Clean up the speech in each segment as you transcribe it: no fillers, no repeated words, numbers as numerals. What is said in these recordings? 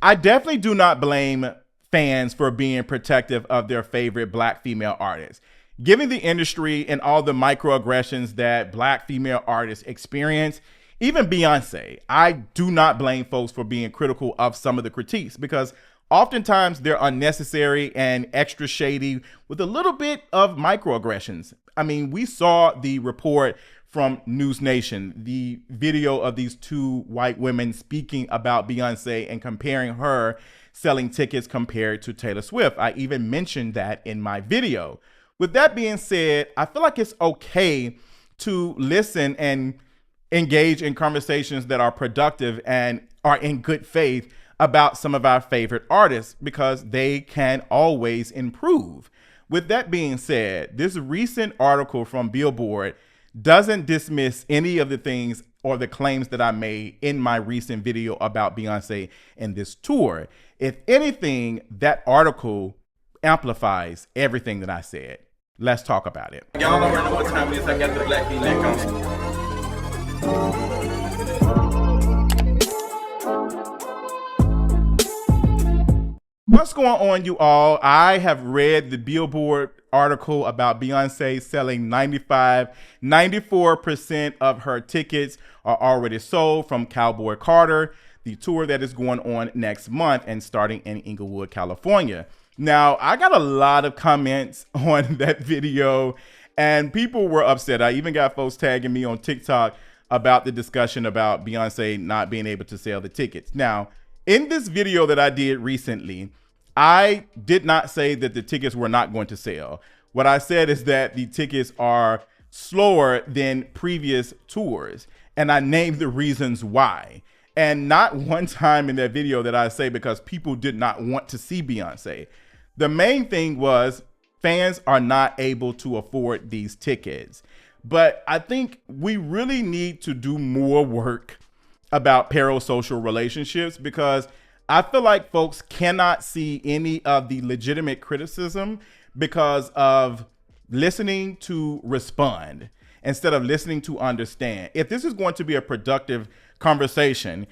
I definitely do not blame fans for being protective of their favorite black female artists. Given the industry and all the microaggressions that black female artists experience, even Beyonce, I do not blame folks for being critical of some of the critiques because oftentimes they're unnecessary and extra shady with a little bit of microaggressions. I mean, we saw the report from News Nation, the video of these two white women speaking about Beyonce and comparing her selling tickets compared to Taylor Swift. I even mentioned that in my video. With that being said, I feel like it's okay to listen and engage in conversations that are productive and are in good faith about some of our favorite artists because they can always improve. With that being said, this recent article from Billboard doesn't dismiss any of the things or the claims that I made in my recent video about Beyonce and this tour. If anything, that article amplifies everything that I said. Let's talk about it. Y'all already know what time it is. I got the black V-neck on. What's going on, you all? I have read the Billboard article about Beyonce selling 94% of her tickets are already sold from Cowboy Carter, the tour that is going on next month and starting in Inglewood, California. Now, I got a lot of comments on that video and people were upset. I even got folks tagging me on TikTok about the discussion about Beyonce not being able to sell the tickets. Now, in this video that I did recently, I did not say that the tickets were not going to sell. What I said is that the tickets are slower than previous tours, and I named the reasons why. And not one time in that video that I say because people did not want to see Beyonce. The main thing was fans are not able to afford these tickets. But I think we really need to do more work about parasocial relationships because I feel like folks cannot see any of the legitimate criticism because of listening to respond instead of listening to understand. If this is going to be a productive conversation,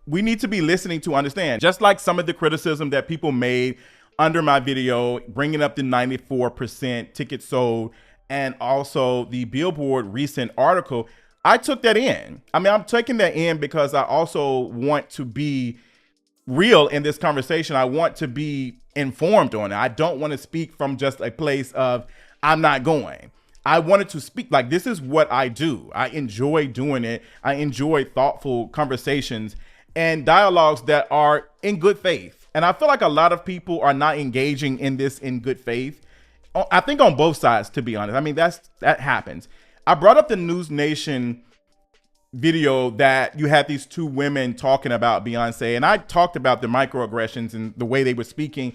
we need to be listening to understand. Just like some of the criticism that people made under my video, bringing up the 94% tickets sold and also the Billboard recent article, I took that in. I mean, I'm taking that in because I also want to be real in this conversation. I want to be informed on it. I don't want to speak from just a place of I'm not going. I wanted to speak like this is what I do. I enjoy doing it. I enjoy thoughtful conversations and dialogues that are in good faith. And I feel like a lot of people are not engaging in this in good faith. I think on both sides, to be honest. I mean, that happens. I brought up the News Nation video that you had these two women talking about Beyonce, and I talked about the microaggressions and the way they were speaking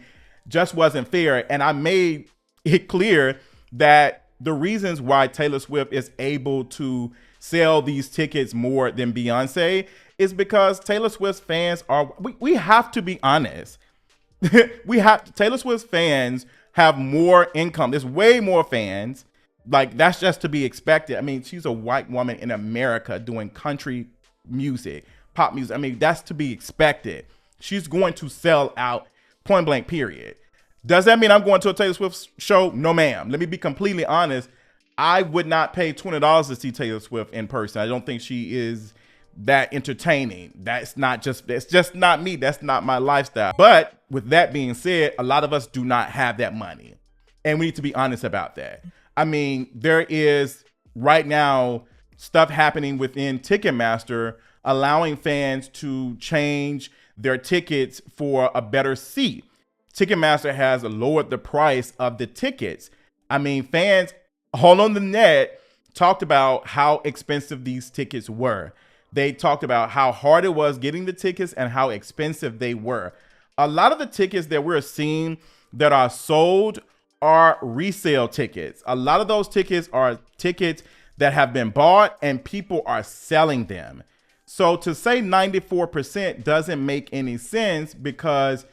just wasn't fair. And I made it clear that the reasons why Taylor Swift is able to sell these tickets more than Beyonce is because Taylor Swift's fans are, we have to be honest. Taylor Swift's fans have more income. There's way more fans. Like, that's just to be expected. I mean, she's a white woman in America doing country music, pop music. I mean, that's to be expected. She's going to sell out, point blank, period. Does that mean I'm going to a Taylor Swift show? No, ma'am. Let me be completely honest. I would not pay $20 to see Taylor Swift in person. I don't think she is that entertaining. That's just not me. That's not my lifestyle. But with that being said, a lot of us do not have that money. And we need to be honest about that. I mean, there is right now stuff happening within Ticketmaster allowing fans to change their tickets for a better seat. Ticketmaster has lowered the price of the tickets. I mean, fans all on the net talked about how expensive these tickets were. They talked about how hard it was getting the tickets and how expensive they were. A lot of the tickets that we're seeing that are sold are resale tickets. A lot of those tickets are tickets that have been bought and people are selling them. So to say 94% doesn't make any sense because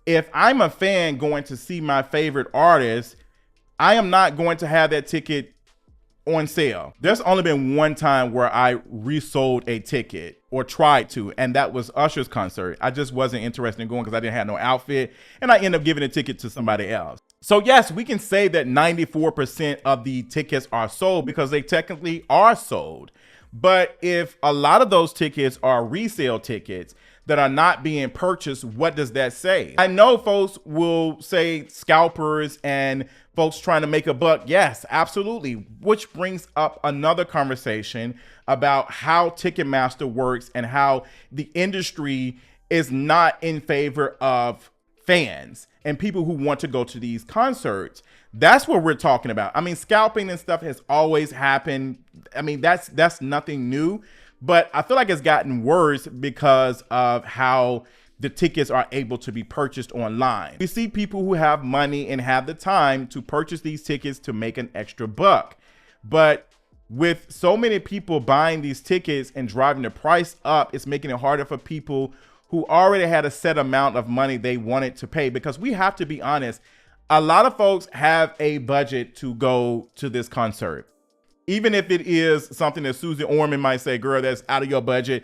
if I'm a fan going to see my favorite artist, I am not going to have that ticket on sale. There's only been one time where I resold a ticket or tried to, and that was Usher's concert. I just wasn't interested in going because I didn't have no outfit, and I ended up giving a ticket to somebody else. So yes, we can say that 94% of the tickets are sold because they technically are sold. But if a lot of those tickets are resale tickets that are not being purchased, what does that say? I know folks will say scalpers and folks trying to make a buck. Yes, absolutely. Which brings up another conversation about how Ticketmaster works and how the industry is not in favor of fans and people who want to go to these concerts. That's what we're talking about. I mean, scalping and stuff has always happened. I mean, that's nothing new, but I feel like it's gotten worse because of how the tickets are able to be purchased online. We see people who have money and have the time to purchase these tickets to make an extra buck. But with so many people buying these tickets and driving the price up, it's making it harder for people who already had a set amount of money they wanted to pay. Because we have to be honest, a lot of folks have a budget to go to this concert. Even if it is something that Susie Orman might say, girl, that's out of your budget.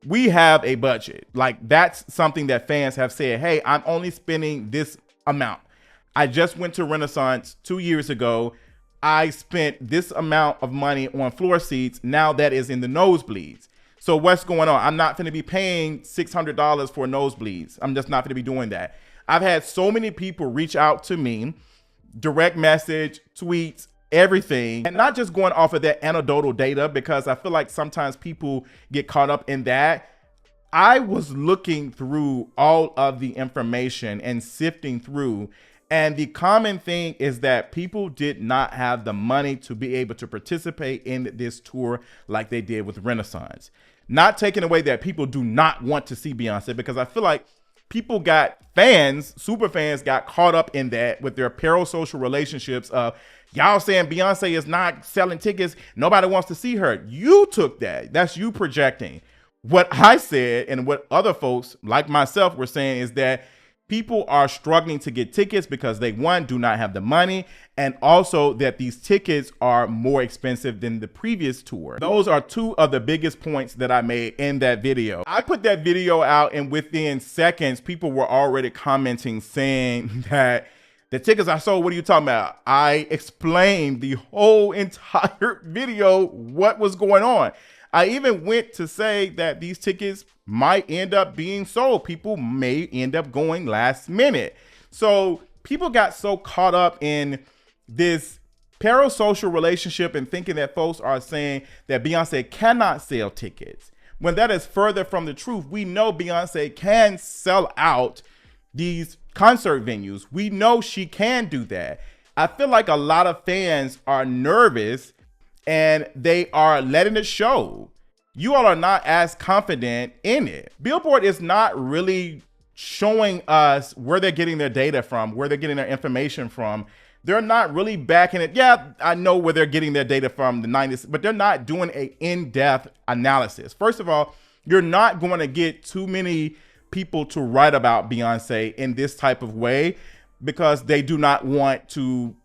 We have a budget. Like, that's something that fans have said, hey, I'm only spending this amount. I just went to Renaissance 2 years ago. I spent this amount of money on floor seats. Now that is in the nosebleeds. So what's going on? I'm not going to be paying $600 for nosebleeds. I'm just not going to be doing that. I've had so many people reach out to me, direct message, tweets, everything, and not just going off of that anecdotal data, because I feel like sometimes people get caught up in that. I was looking through all of the information and sifting through, and the common thing is that people did not have the money to be able to participate in this tour like they did with Renaissance. Not taking away that people do not want to see Beyonce, because I feel like people got super fans got caught up in that with their parasocial relationships of y'all saying Beyonce is not selling tickets. Nobody wants to see her. You took that. That's you projecting. What I said and what other folks like myself were saying is that people are struggling to get tickets because they, one, do not have the money, and also that these tickets are more expensive than the previous tour. Those are two of the biggest points that I made in that video. I put that video out, and within seconds, people were already commenting saying that the tickets are sold. What are you talking about? I explained the whole entire video, what was going on. I even went to say that these tickets might end up being sold. People may end up going last minute. So people got so caught up in this parasocial relationship and thinking that folks are saying that Beyonce cannot sell tickets, when that is further from the truth. We know Beyonce can sell out these concert venues. We know she can do that. I feel like a lot of fans are nervous and they are letting it show. You all are not as confident in it. Billboard is not really showing us where they're getting their data from, where they're getting their information from. They're not really backing it. Yeah, I know where they're getting their data from, the 90s, but they're not doing an in-depth analysis. First of all, you're not going to get too many people to write about Beyonce in this type of way because they do not want to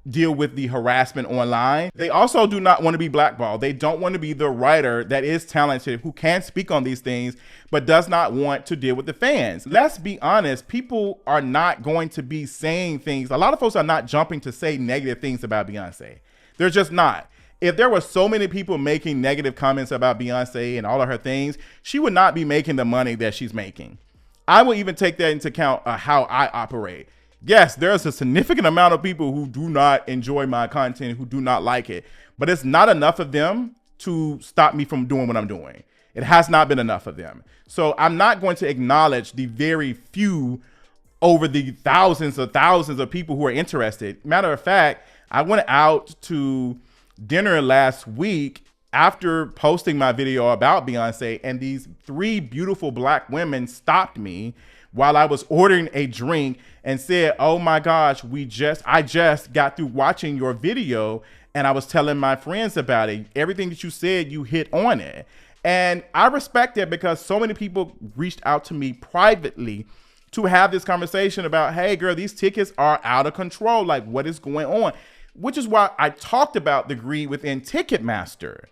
deal with the harassment online. They also do not want to be blackballed. They don't want to be the writer that is talented, who can speak on these things, but does not want to deal with the fans. Let's be honest, people are not going to be saying things. A lot of folks are not jumping to say negative things about Beyonce. They're just not. If there were so many people making negative comments about Beyonce and all of her things, she would not be making the money that she's making. I will even take that into account how I operate. Yes, there's a significant amount of people who do not enjoy my content, who do not like it, but it's not enough of them to stop me from doing what I'm doing. It has not been enough of them. So I'm not going to acknowledge the very few over the thousands of people who are interested. Matter of fact, I went out to dinner last week after posting my video about Beyonce, and these 3 beautiful black women stopped me while I was ordering a drink and said, oh my gosh, I just got through watching your video and I was telling my friends about it. Everything that you said, you hit on it. And I respect that because so many people reached out to me privately to have this conversation about, hey girl, these tickets are out of control. Like, what is going on? which is why I talked about the greed within Ticketmaster.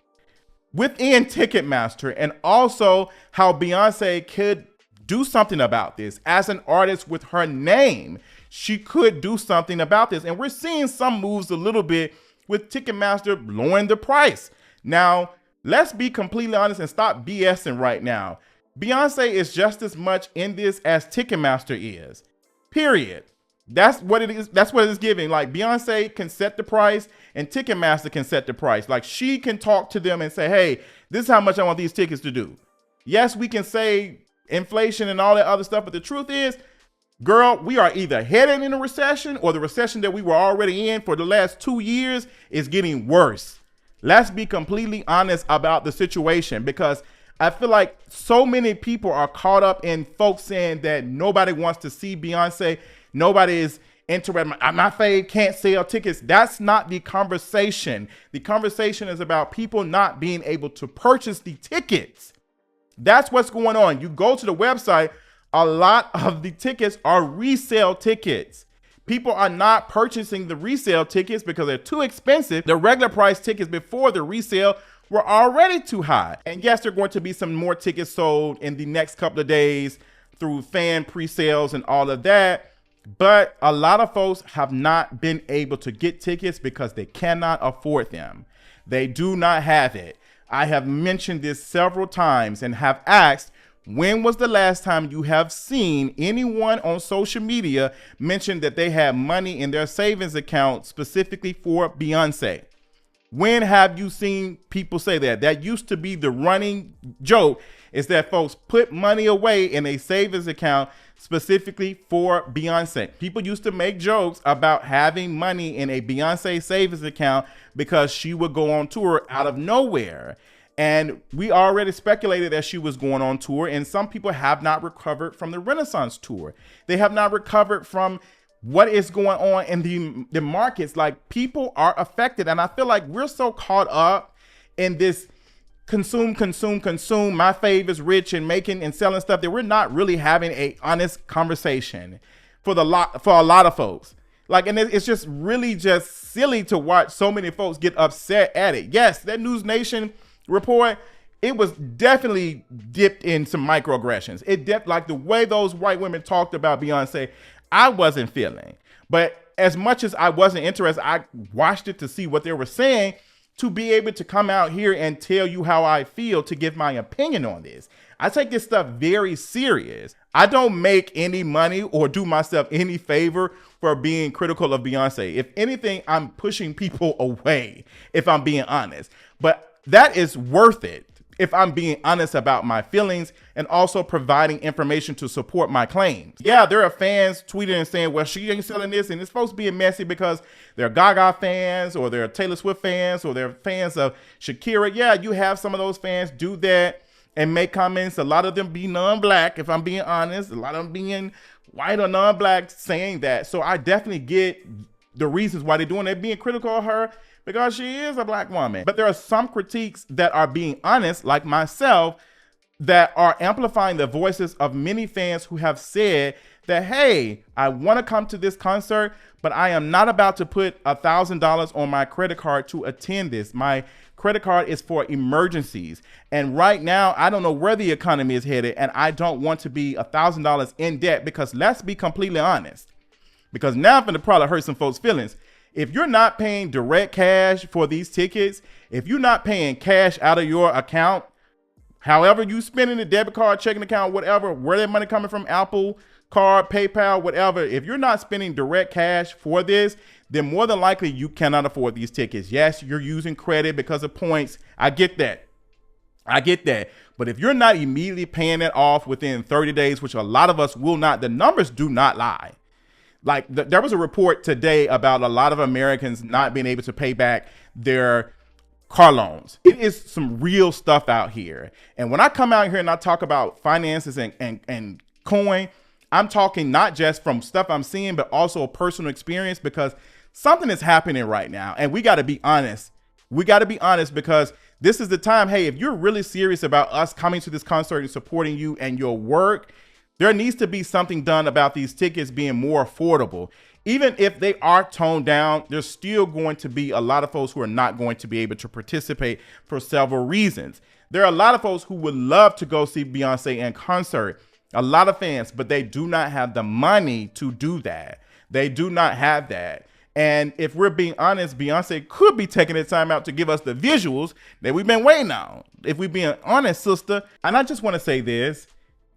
And also how Beyonce could do something about this. As an artist with her name, she could do something about this. And we're seeing some moves a little bit with Ticketmaster lowering the price. Now, let's be completely honest and stop BSing right now. Beyonce is just as much in this as Ticketmaster is. Period. That's what it is. That's what it is giving. Like, Beyonce can set the price and Ticketmaster can set the price. Like, she can talk to them and say, hey, this is how much I want these tickets to do. Yes, we can say inflation and all that other stuff, but the truth is, girl, we are either heading in a recession or the recession that we were already in for the last 2 years is getting worse. Let's be completely honest about the situation, because I feel like so many people are caught up in folks saying that nobody wants to see Beyonce. Nobody is interested. My fave can't sell tickets. That's not the conversation. The conversation is about people not being able to purchase the tickets. That's what's going on. You go to the website, a lot of the tickets are resale tickets. People are not purchasing the resale tickets because they're too expensive. The regular price tickets before the resale were already too high. And yes, there are going to be some more tickets sold in the next couple of days through fan pre-sales and all of that. But a lot of folks have not been able to get tickets because they cannot afford them. They do not have it. I have mentioned this several times and have asked, when was the last time you have seen anyone on social media mention that they had money in their savings account specifically for Beyonce? When have you seen people say that? That used to be the running joke, is that folks put money away in a savings account specifically for Beyonce. People used to make jokes about having money in a Beyonce savings account because she would go on tour out of nowhere. And we already speculated that she was going on tour, and some people have not recovered from the Renaissance tour. They have not recovered from what is going on in the markets. Like, people are affected. And I feel like we're so caught up in this consume. My fave is rich and making and selling stuff that we're not really having a honest conversation for a lot of folks. Like, and it's just really just silly to watch so many folks get upset at it. Yes, that News Nation report, it was definitely dipped in some microaggressions. Like the way those white women talked about Beyonce, I wasn't feeling. But as much as I wasn't interested, I watched it to see what they were saying, to be able to come out here and tell you how I feel, to give my opinion on this. I take this stuff very serious. I don't make any money or do myself any favor for being critical of Beyonce. If anything, I'm pushing people away, if I'm being honest. But that is worth it if I'm being honest about my feelings and also providing information to support my claims. Yeah, there are fans tweeting and saying, well, she ain't selling this, and it's supposed to be messy because they're Gaga fans or they're Taylor Swift fans or they're fans of Shakira. Yeah, you have some of those fans do that and make comments. A lot of them be non-black, if I'm being honest. A lot of them being white or non-black saying that. So I definitely get the reasons why they're doing it, being critical of her, because she is a black woman. But there are some critiques that are being honest, like myself, that are amplifying the voices of many fans who have said that, hey, I want to come to this concert, but I am not about to put $1,000 on my credit card to attend this. My credit card is for emergencies. And right now, I don't know where the economy is headed, and I don't want to be $1,000 in debt, because let's be completely honest, because now I'm going to probably hurt some folks' feelings. If you're not paying direct cash for these tickets, if you're not paying cash out of your account, however you spending the debit card, checking account, whatever, where that money coming from, Apple Card, PayPal, whatever, if you're not spending direct cash for this, then more than likely you cannot afford these tickets. Yes, you're using credit because of points. I get that. But if you're not immediately paying it off within 30 days, which a lot of us will not, the numbers do not lie. Like there was a report today about a lot of Americans not being able to pay back their car loans. It is some real stuff out here. And when I come out here and I talk about finances and coin, I'm talking not just from stuff I'm seeing, but also a personal experience, because something is happening right now. And we got to be honest. Because this is the time. Hey, if you're really serious about us coming to this concert and supporting you and your work, There needs to be something done about these tickets being more affordable. Even if they are toned down, there's still going to be a lot of folks who are not going to be able to participate for several reasons. There are a lot of folks who would love to go see Beyonce in concert, a lot of fans, but they do not have the money to do that. They do not have that. And if we're being honest, Beyonce could be taking the time out to give us the visuals that we've been waiting on. If we're being honest, sister. And I just want to say this.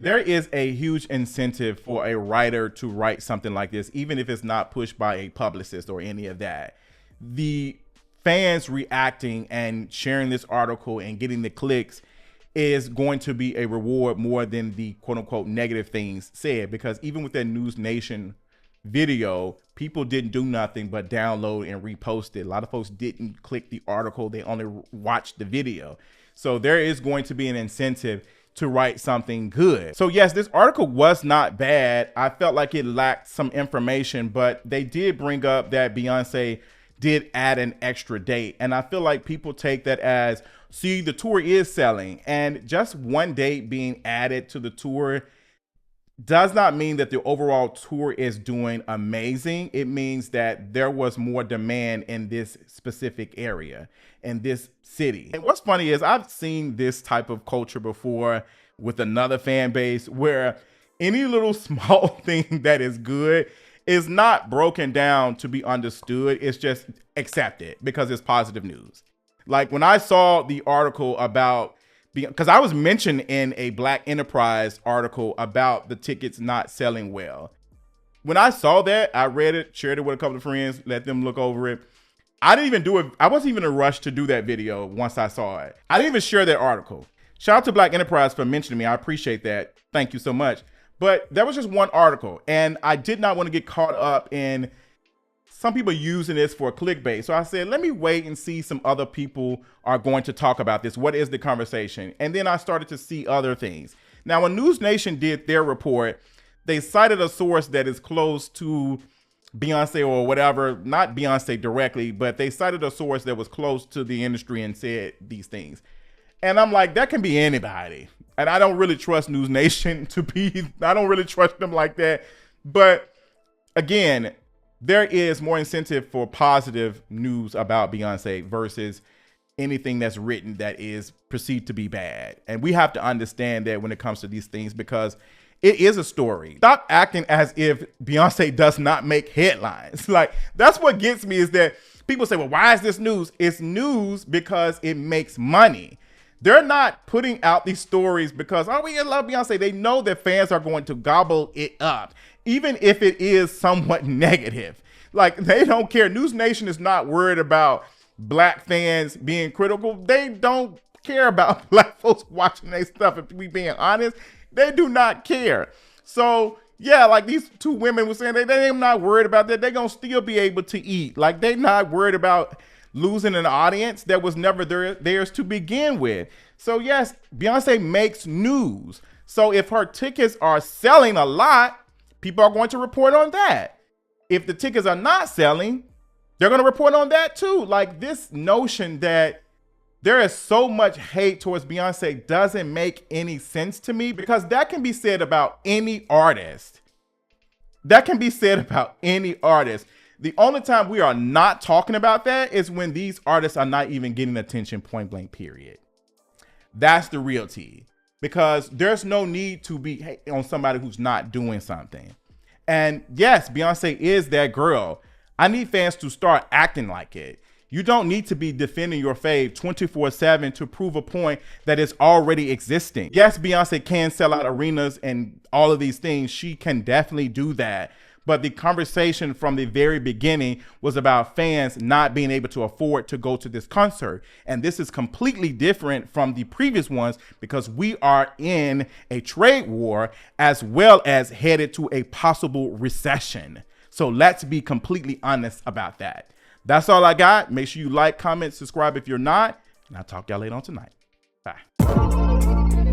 There is a huge incentive for a writer to write something like this, even if it's not pushed by a publicist or any of that. The fans reacting and sharing this article and getting the clicks is going to be a reward more than the quote unquote negative things said, because even with that News Nation video, people didn't do nothing but download and repost it. A lot of folks didn't click the article. They only watched the video. So there is going to be an incentive to write something good. So yes, this article was not bad. I felt like it lacked some information, but they did bring up that Beyonce did add an extra date. And I feel like people take that as, see, the tour is selling, and just one date being added to the tour does not mean that the overall tour is doing amazing. It means that there was more demand in this specific area, in this city. And what's funny is I've seen this type of culture before with another fan base where any little small thing that is good is not broken down to be understood. It's just accepted because it's positive news. Like when I saw the article about, because I was mentioned in a Black Enterprise article about the tickets not selling well. When I saw that, I read it, shared it with a couple of friends, let them look over it. I didn't even do it. I wasn't even in a rush to do that video once I saw it. I didn't even share that article. Shout out to Black Enterprise for mentioning me. I appreciate that. Thank you so much. But that was just one article, and I did not want to get caught up in some people using this for clickbait. So I said, let me wait and see some other people are going to talk about this. What is the conversation? And then I started to see other things. Now, when News Nation did their report, they cited a source that is close to Beyonce or whatever, not Beyonce directly, but they cited a source that was close to the industry and said these things. And I'm like, that can be anybody. And I don't really trust News Nation I don't really trust them like that. But again, there is more incentive for positive news about Beyonce versus anything that's written that is perceived to be bad. And we have to understand that when it comes to these things, because it is a story. Stop acting as if Beyonce does not make headlines. Like, that's what gets me, is that people say, well, why is this news? It's news because it makes money. They're not putting out these stories because, oh, we love Beyonce. They know that fans are going to gobble it up, even if it is somewhat negative. Like, they don't care. News Nation is not worried about Black fans being critical. They don't care about Black folks watching their stuff. If we being honest, they do not care. So yeah, like these two women were saying, they're not worried about that. They're going to still be able to eat. Like, they're not worried about losing an audience that was never theirs to begin with. So yes, Beyonce makes news. So if her tickets are selling a lot, people are going to report on that. If the tickets are not selling, they're going to report on that too. Like, this notion that there is so much hate towards Beyonce doesn't make any sense to me, because that can be said about any artist. That can be said about any artist. The only time we are not talking about that is when these artists are not even getting attention, point blank, period. That's the real tea, because there's no need to be on somebody who's not doing something. And yes, Beyonce is that girl. I need fans to start acting like it. You don't need to be defending your fave 24/7 to prove a point that is already existing. Yes, Beyonce can sell out arenas and all of these things. She can definitely do that. But the conversation from the very beginning was about fans not being able to afford to go to this concert. And this is completely different from the previous ones, because we are in a trade war as well as headed to a possible recession. So let's be completely honest about that. That's all I got. Make sure you like, comment, subscribe if you're not. And I'll talk to y'all later on tonight. Bye.